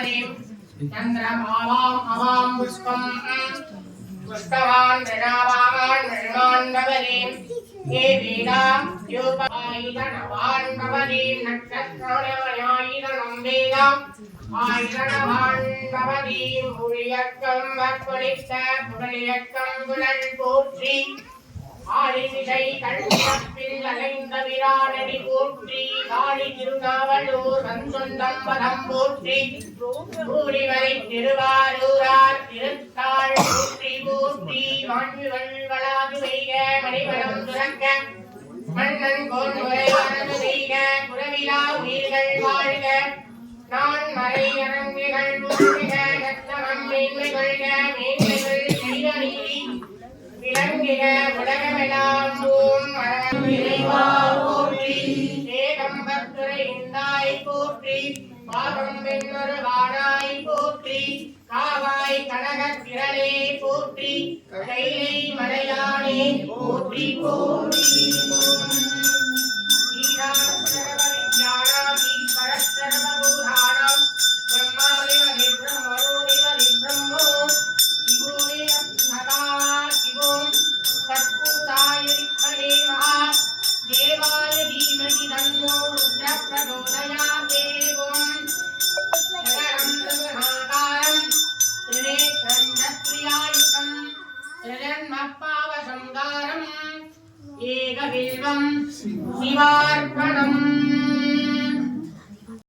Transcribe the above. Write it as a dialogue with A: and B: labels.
A: चंद्रभावाम अवाम पुष्पम पुष्पवान ऋणावान ऋणान भवरीम ये वेदाम योपायितनवान भवरीम नक्षत्रवण्यायितनं वेदाम आयितनवान भवरीम भूरियक्कं वक्पुलिष्ट भुवनियक्कं गुणन पोत्री ஆழிமிசை கண்பில் அலைந்த விரானடி போற்றி காளி திருநாவலூர் வந்தொந்தம் பதம் போற்றி ஊழிவரை திருவாரூரார் திருத்தாள் போற்றி போற்றி வான்விவள் வளாது பெய்க மணிவளம் துறக்க மன்னன் கோன்முறை வரது பெய்க குறவிலா உயிர்கள் வாழ்க நான் மறை அரங்குகள் போற்றுக நத்தமம் மேன்மை கொள்க மேன்மைகள் செய்த நீதி விளங்கிய உலகமெல்லாம் ஓம் இறைவா போற்றி ஏகம்பத்துரை இந்தாய் போற்றி பாகம் வெண்ணொரு வாடாய் போற்றி காவாய் கனகத் திரளே போற்றி கைலை மலையானே போற்றி போற்றி